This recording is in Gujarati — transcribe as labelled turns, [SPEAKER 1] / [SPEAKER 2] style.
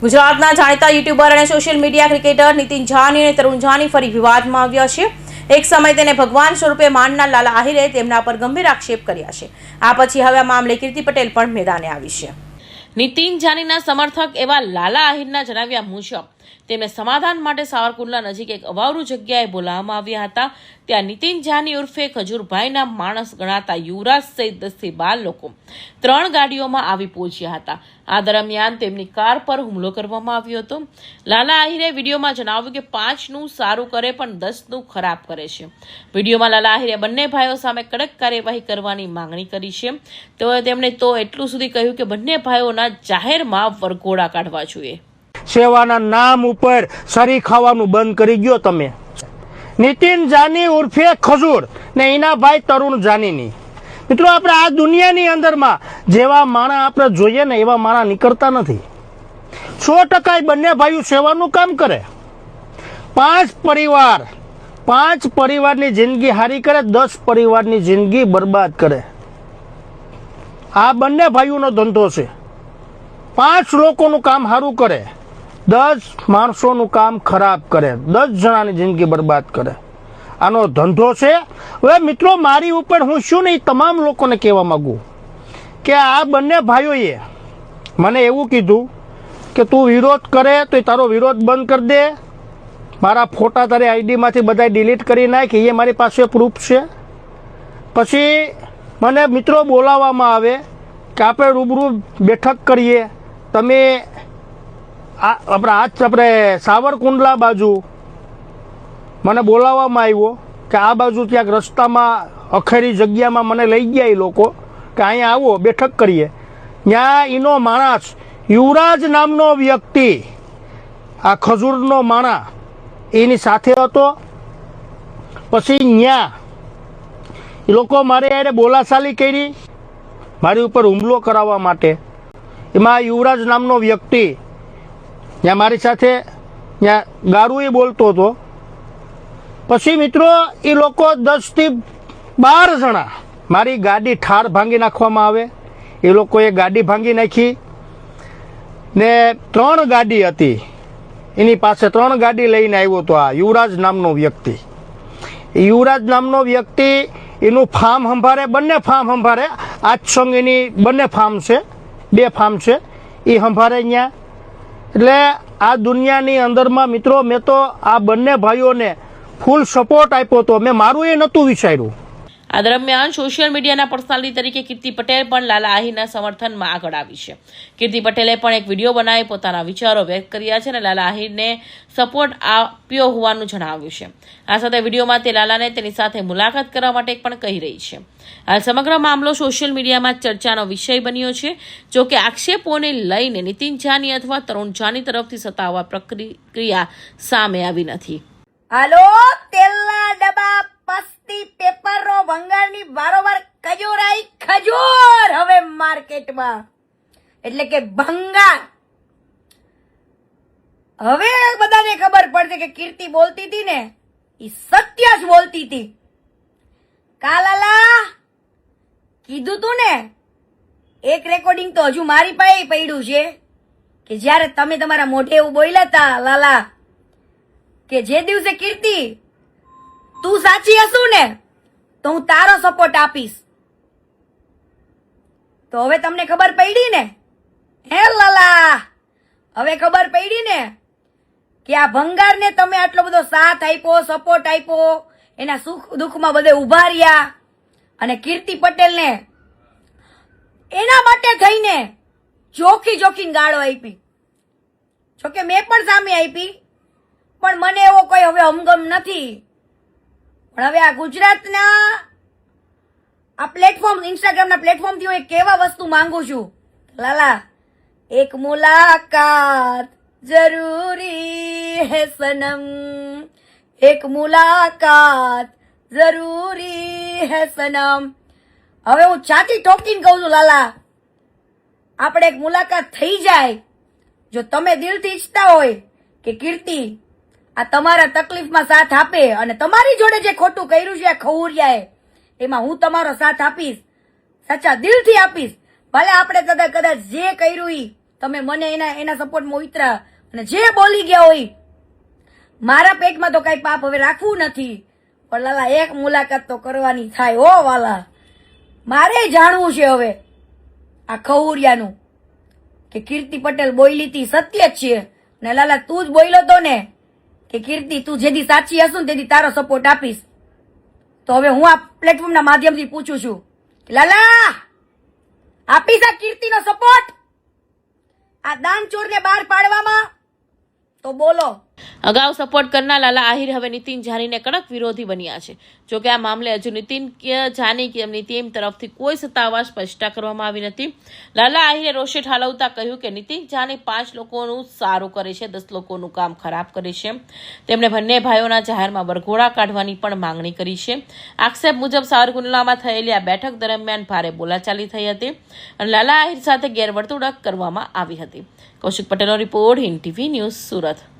[SPEAKER 1] ગુજરાતના જાણીતા યુટ્યુબર અને social media cricketer Nitin Jani અને તરુણ જાની ફરી વિવાદમાં આવ્યા છે। એક સમય તેને ભગવાન સ્વરૂપે માનનાર લાલા આહિરે તેમના પર ગંભીર આક્ષેપ કર્યા છે। આ પછી હવે આ મામલે કીર્તિ પટેલ પણ મેદાને આવી છે। નીતિન જાનીના સમર્થક એવા લાલા આહિરના જણાવ્યા મુજબ તેમને સમાધાન માટે સાવરકુંડલા નજીક એક અવાવરૂ જગ્યાએ બોલાવવામાં આવ્યા હતા। ત્યાં નીતિન જાની ઉર્ફે ખજૂરભાઈના માણસ ગણાતા યુવરાજ સહિત 10 થી 12 લોકો 3 ગાડીઓમાં આવી પહોંચ્યા હતા। આ દરમિયાન તેમની કાર પર હુમલો કરવામાં આવ્યો હતો। લાલા આહિરે વિડીયોમાં જણાવ્યું કે 5નું સારું કરે પણ 10નું ખરાબ કરે છે। વિડીયોમાં લાલા આહિરે બંને ભાઈઓ સામે કડક કાર્યવાહી કરવાની માંગણી કરી છે। તેમણે તો એટલું સુધી કહ્યું કે બંને ભાઈઓના જાહેરમાં વરઘોડા કાઢવા જોઈએ।
[SPEAKER 2] સેવાના નામ ઉપર સરી ખાવાનું બંધ કરી ગયો તમે। નીતિન જાની ઉર્ફે ખજૂર ને એના ભાઈ તરુણ જાનીની મિત્રો આપણે આ દુનિયાની અંદરમાં જેવા માણા આપણે જોઈએ ને એવા માણા નીકળતા નથી। 100% બંને ભાઈઓ સેવાનું કામ કરે। 5 પરિવારની જિંદગી હારી કરે, 10 પરિવારની જિંદગી બરબાદ કરે। આ બંને ભાઈઓનો ધંધો છે। 5 લોકોનું કામ સારું કરે, 10 માણસોનું કામ ખરાબ કરે, 10 જણાની જિંદગી બરબાદ કરે। આનો ધંધો છે। હવે મિત્રો મારી ઉપર હું શું નહીં તમામ લોકોને કહેવા માંગુ કે આ બંને ભાઈઓએ મને એવું કીધું કે તું વિરોધ કરે તો તારો વિરોધ બંધ કરી દે, મારા ફોટા તારી આઈડીમાંથી બધા ડિલીટ કરી નાખ, એ મારી પાસે પ્રૂફ છે। પછી મને મિત્રો બોલાવવામાં આવે કે આપણે રૂબરૂ બેઠક કરીએ। તમે આપણે સાવરકુંડલા બાજુ મને બોલાવવામાં આવ્યો કે આ બાજુ ક્યાંક રસ્તામાં અખેરી જગ્યામાં મને લઈ ગયા એ લોકો કે અહીંયા આવો બેઠક કરીએ। ત્યાં એનો માણસ યુવરાજ નામનો વ્યક્તિ આ ખજૂરનો માણા એની સાથે હતો। પછી ત્યાં એ લોકો મારે યારે બોલાચાલી કરી મારી ઉપર હુમલો કરાવવા માટે। એમાં યુવરાજ નામનો વ્યક્તિ ત્યાં મારી સાથે ત્યાં ગારું એ બોલતો હતો। પછી મિત્રો એ લોકો 10 થી 12 જણા મારી ગાડી ઠાર ભાંગી નાખવામાં આવે। એ લોકોએ ગાડી ભાંગી નાખી ને 3 ગાડી હતી એની પાસે, 3 ગાડી લઈને આવ્યો હતો આ યુવરાજ નામનો વ્યક્તિ। એ યુવરાજ નામનો વ્યક્તિ એનું ફાર્મ સંભાળે, બંને ફાર્મ સંભાળે। આજ સંગ એની બંને ફાર્મ છે, 2 ફાર્મ છે, એ સંભાળે અહીંયા। એટલે આ દુનિયાની અંદરમાં મિત્રો મેં તો આ બંને ભાઈઓને ફૂલ સપોર્ટ આપ્યો હતો। મેં મારું એ નહોતું વિચાર્યું।
[SPEAKER 1] આ દરમિયાન સોશિયલ મીડિયાના પર્સનાલિટી તરીકે કીર્તિ પટેલ પણ લાલા આહિરના સમર્થનમાં આગળ આવી છે। કીર્તિ પટેલે પણ એક વિડીયો બનાવી પોતાના વિચારો વ્યક્ત કર્યા છે અને લાલા આહિરને સપોર્ટ આપ્યો હોવાનું જણાવ્યું છે। આ સાથે વિડીયોમાં તે લાલાને તેની સાથે મુલાકાત કરવા માટે પણ કહી રહી છે। આ સમગ્ર મામલો સોશિયલ મીડિયામાં ચર્ચાનો વિષય બન્યો છે। જો કે આક્ષેપોને લઈને નીતિન જાની અથવા તરુણ જાની તરફથી સત્તાવાર પ્રક્રિયા સામે આવી નથી।
[SPEAKER 3] હાલો, તેલના ડબ્બા, પસ્તી, પેપરો, ભંગારની બારોબાર ખજૂરાઈ ખજૂર હવે માર્કેટમાં, એટલે કે ભંગાર। હવે બધાને ખબર પડશે કે કીર્તિ બોલતી હતી ને એ સત્ય જ બોલતી હતી। કાલાલા કીધું તું ને, એક રેકોર્ડિંગ તો હજુ મારી પાસે પડ્યું છે કે જ્યારે તમે તમારા મોઢે એવું બોલ્યા હતા લાલા કે જે દિવસે કીર્તિ તું સાચી હશું ને તો હું તારો સપોર્ટ આપીશ। તો હવે તમને ખબર પડી ને હે લાલા, હવે ખબર પડી ને કે આ ભંગારને તમે આટલો બધો સાથ આપ્યો, સપોર્ટ આપ્યો, એના સુખ દુઃખમાં બધે ઉભા રહ્યા અને કીર્તિ પટેલને એના માટે થઈને જોખીને ગાળો આપી। જોકે મેં પણ સામે આપી પણ મને એવો કોઈ હવે હમગમ નથી। પણ હવે આ ગુજરાતના આ પ્લેટફોર્મ, ઇન્સ્ટાગ્રામના પ્લેટફોર્મથી હું એક કેવા વસ્તુ માંગુ છું લાલા, એક મુલાકાત જરૂરી હે સનમ, એક મુલાકાત જરૂરી હે સનમ। હવે હું છાતી ઠોકીને કહું છું લાલા, આપણે એક મુલાકાત થઈ જાય। જો તમે દિલથી ઈચ્છતા હોય કે કીર્તિ આ તમારા તકલીફમાં સાથ આપે અને તમારી જોડે જે ખોટું કર્યું છે ખવુરિયાએ એમાં હું તમારો સાથ આપીશ, સાચા દિલથી આપીશ। ભલે આપણે કદાચ જે કર્યું ઈ તમે મને એના સપોર્ટમાં ઉતરા અને જે બોલી ગયા હોય, મારા પેટમાં તો કઈ પાપ હવે રાખવું નથી, પણ લાલા એક મુલાકાત તો કરવાની થાય. ઓ વાલા, મારે જાણવું છે હવે આ ખવુરિયાનું કે કીર્તિ પટેલ બોલી હતી સત્ય જ છે, ને લાલા તું જ બોલ્યો તો ને કે કીર્તિ તું જેથી સાચી હશું ને તેથી તારો સપોર્ટ આપીશ. તો હવે હું આ પ્લેટફોર્મના માધ્યમથી પૂછું છું કે લાલા આપીશ આ કીર્તિનો સપોર્ટ આ દાનચોરને બહાર પાડવામાં? તો બોલો.
[SPEAKER 1] અગાઉ સપોર્ટ કરનાર લાલા આહિર હવે નીતિન જાનીને કડક વિરોધી બન્યા છે. જોકે આ મામલે હજુ નીતિન જાની કે એમની ટીમ તરફથી કોઈ સત્તાવાર સ્પષ્ટતા કરવામાં આવી નથી. લાલા આહિરે રોષે ઠાલવતા કહ્યું કે નીતિન જાની 5 લોકોનું સારું કરે છે, 10 લોકોનું કામ ખરાબ કરે છે. તેમણે બંને ભાઈઓના જાહેરમાં વરઘોડા કાઢવાની પણ માંગણી કરી છે. આક્ષેપ મુજબ સાવરકુંડલામાં થયેલી આ બેઠક દરમિયાન ભારે બોલાચાલી થઈ હતી અને લાલા આહિર સાથે ગેરવર્તણૂક કરવામાં આવી હતી. કૌશિક પટેલનો report, Hind TV news, Surat.